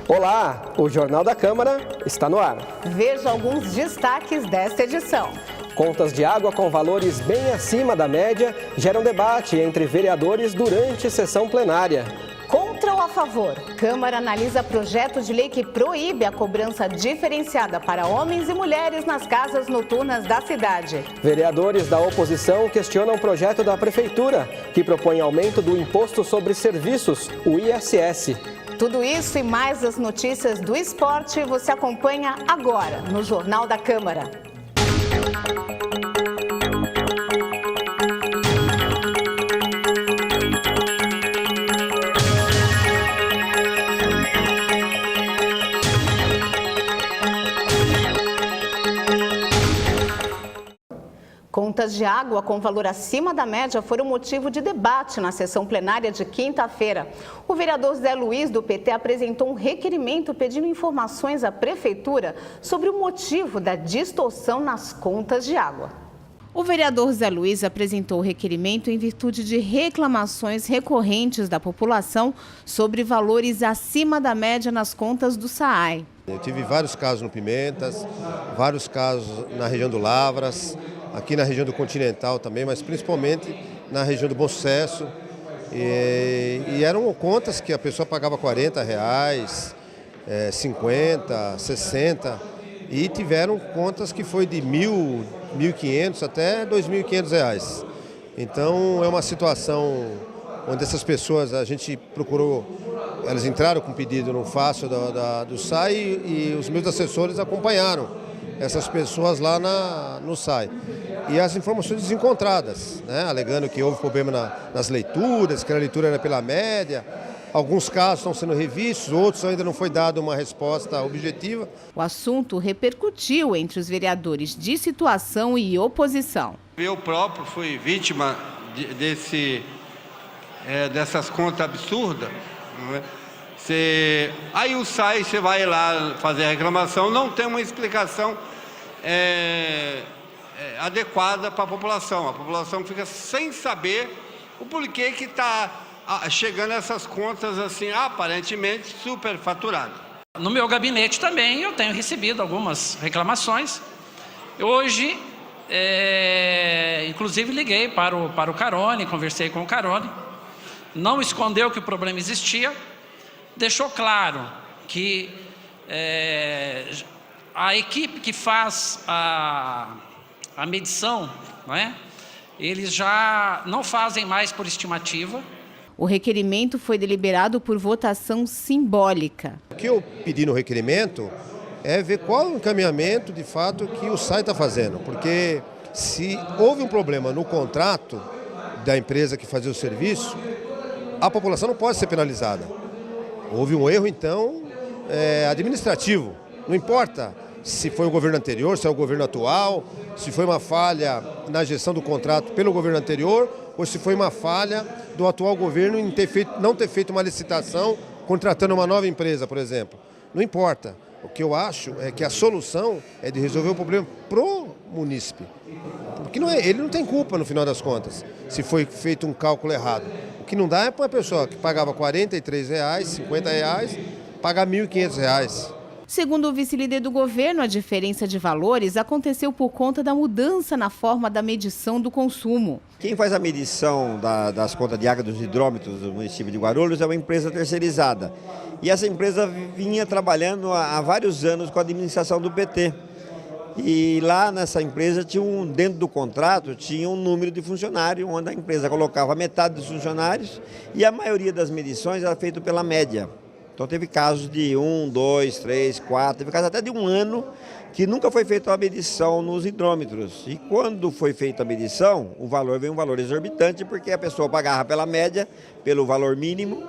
Olá, o Jornal da Câmara está no ar. Veja alguns destaques desta edição. Contas de água com valores bem acima da média geram debate entre vereadores durante sessão plenária. Contra ou a favor? Câmara analisa projeto de lei que proíbe a cobrança diferenciada para homens e mulheres nas casas noturnas da cidade. Vereadores da oposição questionam o projeto da Prefeitura, que propõe aumento do Imposto sobre Serviços, o ISS. Tudo isso e mais as notícias do esporte você acompanha agora no Jornal da Câmara. Contas de água com valor acima da média foram motivo de debate na sessão plenária de quinta-feira. O vereador Zé Luiz, do PT, apresentou um requerimento pedindo informações à Prefeitura sobre o motivo da distorção nas contas de água. O vereador Zé Luiz apresentou o requerimento em virtude de reclamações recorrentes da população sobre valores acima da média nas contas do SAAI. Eu tive vários casos no Pimentas, vários casos na região do Lavras, aqui na região do Continental também, mas principalmente na região do Bom Sucesso. E eram contas que a pessoa pagava R$40, 50, 60, e tiveram contas que foi de R$1.000, R$1.500 até R$2.500. Então é uma situação onde essas pessoas, a gente procurou, elas entraram com pedido no fácil do SAI e os meus assessores acompanharam essas pessoas lá no SAI. E as informações desencontradas, né? Alegando que houve problema nas leituras, que a leitura era pela média. Alguns casos estão sendo revistos, outros ainda não foi dada uma resposta objetiva. O assunto repercutiu entre os vereadores de situação e oposição. Eu próprio fui vítima dessas contas absurdas. Não é? Aí o SAI, você vai lá fazer a reclamação, não tem uma explicação adequada para a população fica sem saber o porquê que está chegando essas contas assim, aparentemente superfaturadas. No meu gabinete também eu tenho recebido algumas reclamações. Hoje, inclusive liguei para o Carone, conversei com o Carone, não escondeu que o problema existia, deixou claro que a equipe que faz a medição, não é? Eles já não fazem mais por estimativa. O requerimento foi deliberado por votação simbólica. O que eu pedi no requerimento é ver qual o encaminhamento de fato que o SAI está fazendo, porque se houve um problema no contrato da empresa que fazia o serviço, a população não pode ser penalizada. Houve um erro, então, administrativo. Não importa se foi o governo anterior, se é o governo atual, se foi uma falha na gestão do contrato pelo governo anterior ou se foi uma falha do atual governo em não ter feito uma licitação contratando uma nova empresa, por exemplo. Não importa. O que eu acho é que a solução é de resolver o problema pro munícipe. Porque ele não tem culpa no final das contas, se foi feito um cálculo errado. O que não dá é para uma pessoa que pagava R$43, R$50, pagar R$1.500. Segundo o vice-líder do governo, a diferença de valores aconteceu por conta da mudança na forma da medição do consumo. Quem faz a medição das contas de água dos hidrômetros do município de Guarulhos é uma empresa terceirizada. E essa empresa vinha trabalhando há vários anos com a administração do PT. E lá nessa empresa, dentro do contrato, tinha um número de funcionários, onde a empresa colocava metade dos funcionários e a maioria das medições era feita pela média. Então teve casos de 1, 2, 3, 4, teve casos até de um ano que nunca foi feita a medição nos hidrômetros. E quando foi feita a medição, o valor veio um valor exorbitante, porque a pessoa pagava pela média, pelo valor mínimo,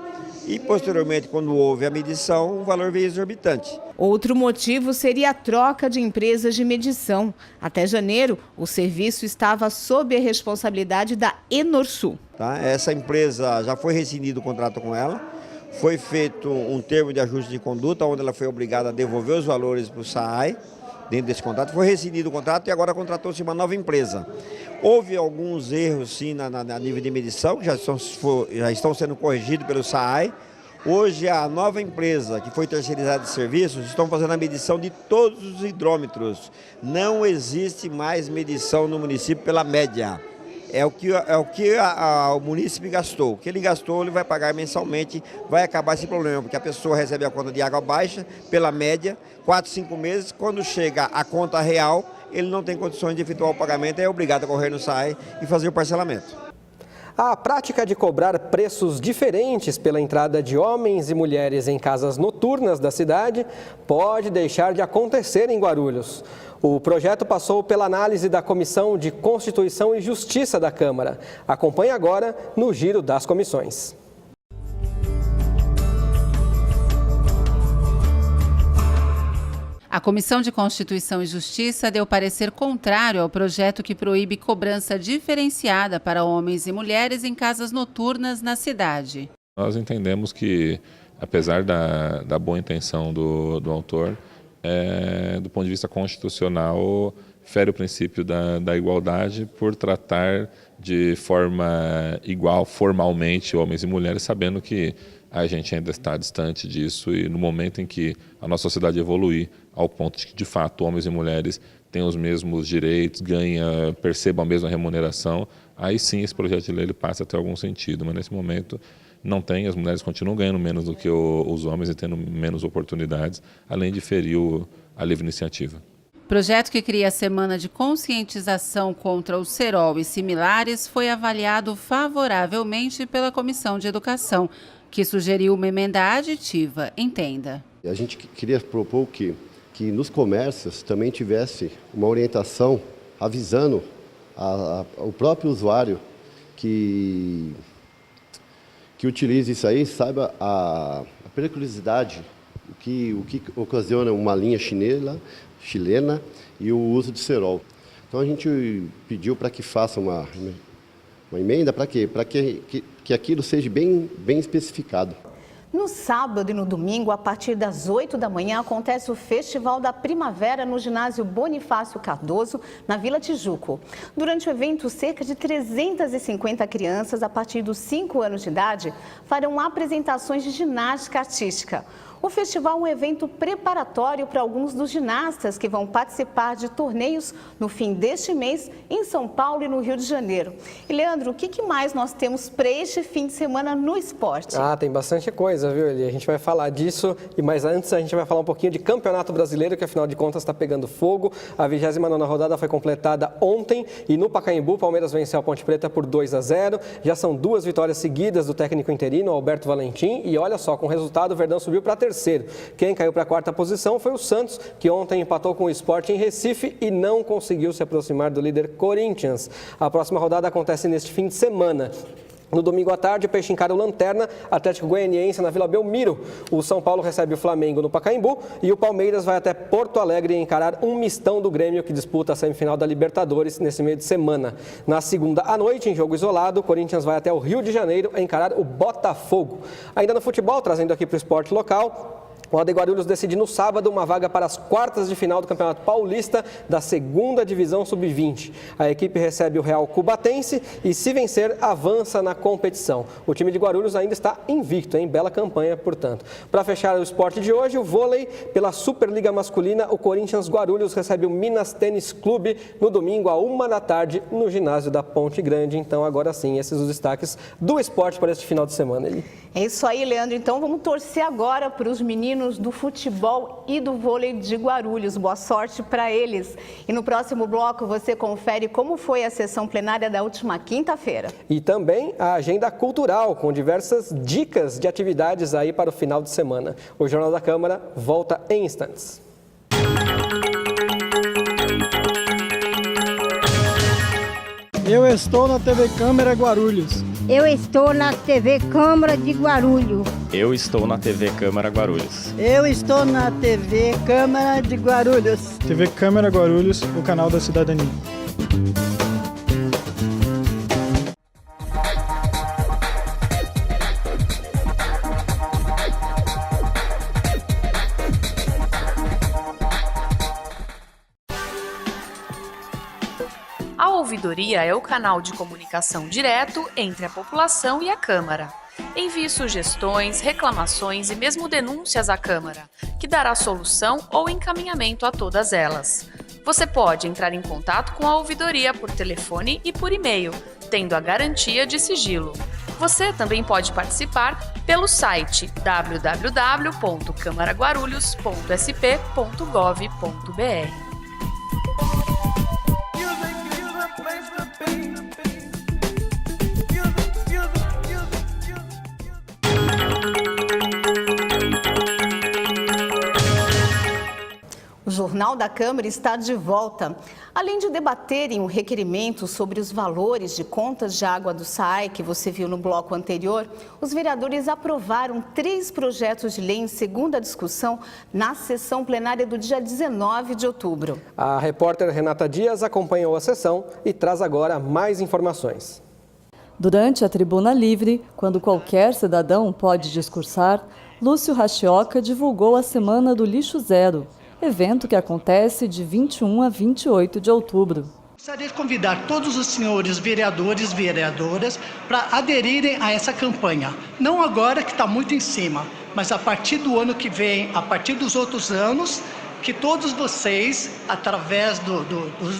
e posteriormente, quando houve a medição, o valor veio exorbitante. Outro motivo seria a troca de empresas de medição. Até janeiro, o serviço estava sob a responsabilidade da Enorsul. Essa empresa, já foi rescindido o contrato com ela. Foi feito um termo de ajuste de conduta, onde ela foi obrigada a devolver os valores para o SAAI, dentro desse contrato. Foi rescindido o contrato e agora contratou-se uma nova empresa. Houve alguns erros, sim, a nível de medição, que já estão sendo corrigidos pelo SAAI. Hoje, a nova empresa que foi terceirizada de serviços estão fazendo a medição de todos os hidrômetros. Não existe mais medição no município pela média. É o que o munícipe gastou. O que ele gastou, ele vai pagar mensalmente, vai acabar esse problema, porque a pessoa recebe a conta de água baixa, pela média, 4, 5 meses, quando chega a conta real, ele não tem condições de efetuar o pagamento, é obrigado a correr no SAE e fazer o parcelamento. A prática de cobrar preços diferentes pela entrada de homens e mulheres em casas noturnas da cidade pode deixar de acontecer em Guarulhos. O projeto passou pela análise da Comissão de Constituição e Justiça da Câmara. Acompanhe agora no Giro das Comissões. A Comissão de Constituição e Justiça deu parecer contrário ao projeto que proíbe cobrança diferenciada para homens e mulheres em casas noturnas na cidade. Nós entendemos que, apesar da boa intenção do autor, do ponto de vista constitucional, fere o princípio da igualdade por tratar de forma igual, formalmente, homens e mulheres, sabendo que a gente ainda está distante disso e no momento em que a nossa sociedade evoluir ao ponto de que, de fato, homens e mulheres têm os mesmos direitos, percebam a mesma remuneração, aí sim esse projeto de lei ele passa a ter algum sentido, mas nesse momento não tem, as mulheres continuam ganhando menos do que os homens e tendo menos oportunidades, além de ferir a livre iniciativa. Projeto que cria a Semana de Conscientização contra o Cerol e similares foi avaliado favoravelmente pela Comissão de Educação, que sugeriu uma emenda aditiva. Entenda. A gente queria propor que nos comércios também tivesse uma orientação avisando o próprio usuário que utilize isso aí, saiba a periculosidade, o que ocasiona uma linha chilena e o uso de cerol. Então a gente pediu para que faça uma emenda, para quê? Para que aquilo seja bem especificado. No sábado e no domingo, a partir das 8 da manhã, acontece o Festival da Primavera no ginásio Bonifácio Cardoso, na Vila Tijuco. Durante o evento, cerca de 350 crianças, a partir dos 5 anos de idade, farão apresentações de ginástica artística. O festival é um evento preparatório para alguns dos ginastas que vão participar de torneios no fim deste mês em São Paulo e no Rio de Janeiro. E, Leandro, o que mais nós temos para este fim de semana no esporte? Tem bastante coisa, viu, Eli? A gente vai falar disso, mas antes a gente vai falar um pouquinho de Campeonato Brasileiro, que afinal de contas está pegando fogo. A 29ª rodada foi completada ontem e no Pacaembu, o Palmeiras venceu a Ponte Preta por 2-0. Já são 2 vitórias seguidas do técnico interino, Alberto Valentim, e olha só, com o resultado o Verdão subiu para a terceiro. Quem caiu para a 4ª posição foi o Santos, que ontem empatou com o Sport em Recife e não conseguiu se aproximar do líder Corinthians. A próxima rodada acontece neste fim de semana. No domingo à tarde, o Peixe encara o Lanterna, Atlético Goianiense na Vila Belmiro. O São Paulo recebe o Flamengo no Pacaembu e o Palmeiras vai até Porto Alegre encarar um mistão do Grêmio que disputa a semifinal da Libertadores nesse meio de semana. Na segunda à noite, em jogo isolado, o Corinthians vai até o Rio de Janeiro encarar o Botafogo. Ainda no futebol, trazendo aqui para o esporte local, o AD Guarulhos decide no sábado uma vaga para as quartas de final do Campeonato Paulista da 2ª Divisão Sub-20. A equipe recebe o Real Cubatense e, se vencer, avança na competição. O time de Guarulhos ainda está invicto, em bela campanha, portanto. Para fechar o esporte de hoje, o vôlei, pela Superliga Masculina, o Corinthians Guarulhos recebe o Minas Tênis Clube no domingo, à 1 da tarde, no ginásio da Ponte Grande. Então, agora sim, esses os destaques do esporte para este final de semana. É isso aí, Leandro. Então, vamos torcer agora para os meninos do futebol e do vôlei de Guarulhos. Boa sorte para eles. E no próximo bloco você confere como foi a sessão plenária da última quinta-feira. E também a agenda cultural, com diversas dicas de atividades aí para o final de semana. O Jornal da Câmara volta em instantes. Eu estou na TV Câmara Guarulhos. Eu estou na TV Câmara de Guarulhos. Eu estou na TV Câmara Guarulhos. Eu estou na TV Câmara de Guarulhos. TV Câmara Guarulhos, o canal da cidadania. A ouvidoria é o canal de comunicação direto entre a população e a Câmara. Envie sugestões, reclamações e mesmo denúncias à Câmara, que dará solução ou encaminhamento a todas elas. Você pode entrar em contato com a ouvidoria por telefone e por e-mail, tendo a garantia de sigilo. Você também pode participar pelo site www.camaraguarulhos.sp.gov.br. O Jornal da Câmara está de volta. Além de debaterem o requerimento sobre os valores de contas de água do SAAI, que você viu no bloco anterior, os vereadores aprovaram 3 projetos de lei em segunda discussão na sessão plenária do dia 19 de outubro. A repórter Renata Dias acompanhou a sessão e traz agora mais informações. Durante a tribuna livre, quando qualquer cidadão pode discursar, Lúcio Rachioca divulgou a Semana do Lixo Zero, evento que acontece de 21 a 28 de outubro. Gostaria de convidar todos os senhores vereadores e vereadoras para aderirem a essa campanha. Não agora, que está muito em cima, mas a partir do ano que vem, a partir dos outros anos, que todos vocês, através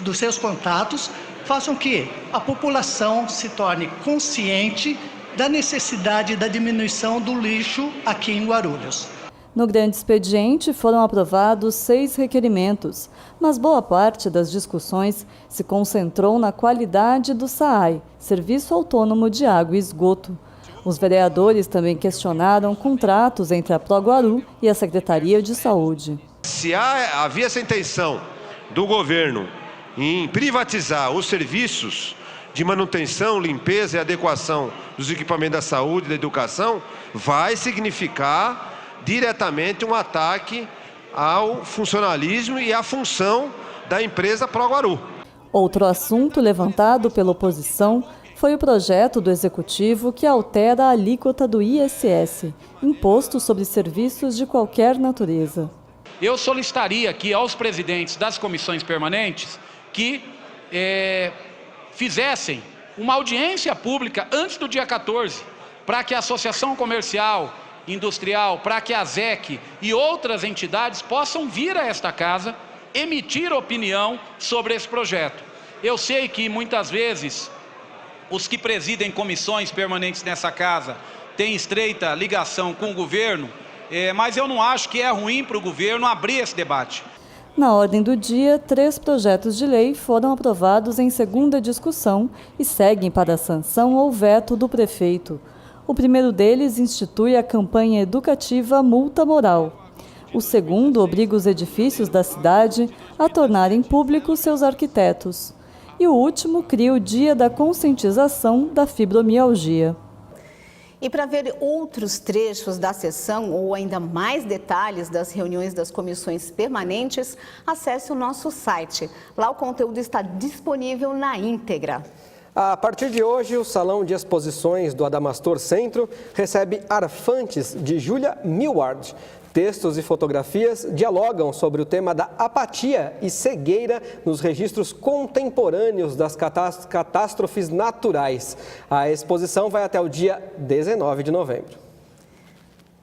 dos seus contatos, façam que a população se torne consciente da necessidade da diminuição do lixo aqui em Guarulhos. No grande expediente foram aprovados 6 requerimentos, mas boa parte das discussões se concentrou na qualidade do SAAI, Serviço Autônomo de Água e Esgoto. Os vereadores também questionaram contratos entre a Proguaru e a Secretaria de Saúde. Se havia essa intenção do governo em privatizar os serviços de manutenção, limpeza e adequação dos equipamentos da saúde e da educação, vai significar diretamente um ataque ao funcionalismo e à função da empresa Proguaru. Outro assunto levantado pela oposição foi o projeto do Executivo que altera a alíquota do ISS, imposto sobre serviços de qualquer natureza. Eu solicitaria aqui aos presidentes das comissões permanentes que fizessem uma audiência pública antes do dia 14, para que a Associação Comercial Industrial, para que a ZEC e outras entidades possam vir a esta casa emitir opinião sobre esse projeto. Eu sei que muitas vezes os que presidem comissões permanentes nessa casa têm estreita ligação com o governo, mas eu não acho que é ruim para o governo abrir esse debate. Na ordem do dia, 3 projetos de lei foram aprovados em segunda discussão e seguem para a sanção ou veto do prefeito. O primeiro deles institui a campanha educativa Multa Moral. O segundo obriga os edifícios da cidade a tornarem públicos seus arquitetos. E o último cria o Dia da Conscientização da Fibromialgia. E para ver outros trechos da sessão ou ainda mais detalhes das reuniões das comissões permanentes, acesse o nosso site. Lá o conteúdo está disponível na íntegra. A partir de hoje, o Salão de Exposições do Adamastor Centro recebe Arfantes, de Júlia Millward. Textos e fotografias dialogam sobre o tema da apatia e cegueira nos registros contemporâneos das catástrofes naturais. A exposição vai até o dia 19 de novembro.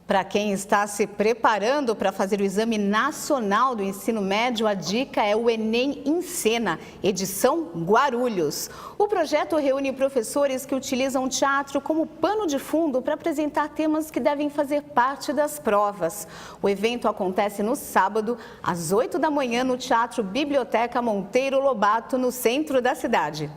Para quem está se preparando para fazer o Exame Nacional do Ensino Médio, a dica é o Enem em Cena, edição Guarulhos. O projeto reúne professores que utilizam o teatro como pano de fundo para apresentar temas que devem fazer parte das provas. O evento acontece no sábado, às 8 da manhã, no Teatro Biblioteca Monteiro Lobato, no centro da cidade.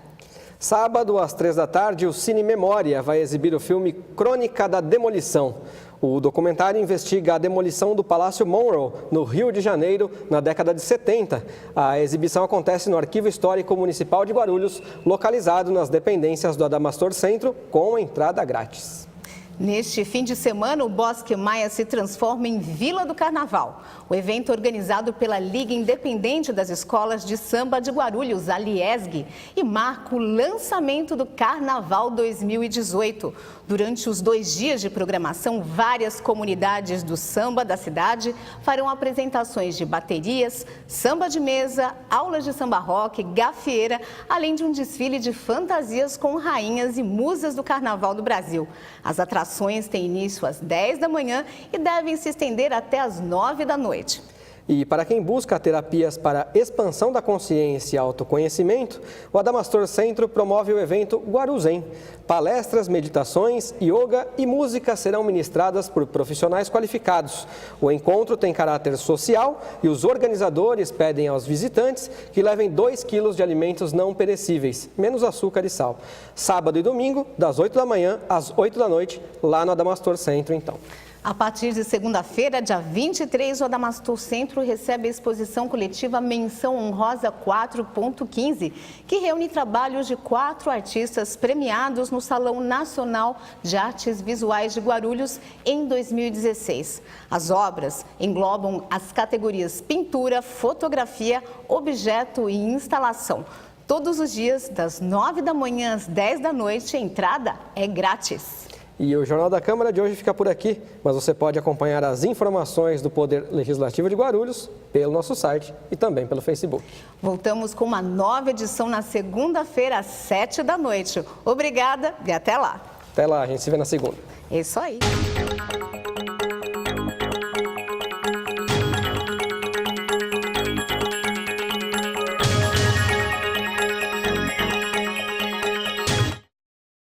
Sábado, às 3 da tarde, o Cine Memória vai exibir o filme Crônica da Demolição. O documentário investiga a demolição do Palácio Monroe, no Rio de Janeiro, na década de 70. A exibição acontece no Arquivo Histórico Municipal de Guarulhos, localizado nas dependências do Adamastor Centro, com entrada grátis. Neste fim de semana, o Bosque Maia se transforma em Vila do Carnaval. O evento organizado pela Liga Independente das Escolas de Samba de Guarulhos, a Liesg, e marca o lançamento do Carnaval 2018. Durante os 2 dias de programação, várias comunidades do samba da cidade farão apresentações de baterias, samba de mesa, aulas de samba rock, gafieira, além de um desfile de fantasias com rainhas e musas do Carnaval do Brasil. As atrações ações têm início às 10 da manhã e devem se estender até às 9 da noite. E para quem busca terapias para expansão da consciência e autoconhecimento, o Adamastor Centro promove o evento Guaruzen. Palestras, meditações, yoga e música serão ministradas por profissionais qualificados. O encontro tem caráter social e os organizadores pedem aos visitantes que levem 2 quilos de alimentos não perecíveis, menos açúcar e sal. Sábado e domingo, das 8 da manhã às 8 da noite, lá no Adamastor Centro, então. A partir de segunda-feira, dia 23, o Adamastor Centro recebe a exposição coletiva Menção Honrosa 4.15, que reúne trabalhos de 4 artistas premiados no Salão Nacional de Artes Visuais de Guarulhos em 2016. As obras englobam as categorias pintura, fotografia, objeto e instalação. Todos os dias, das 9 da manhã às 10 da noite, a entrada é grátis. E o Jornal da Câmara de hoje fica por aqui, mas você pode acompanhar as informações do Poder Legislativo de Guarulhos pelo nosso site e também pelo Facebook. Voltamos com uma nova edição na segunda-feira, às 7 da noite. Obrigada e até lá. Até lá, a gente se vê na segunda. É isso aí.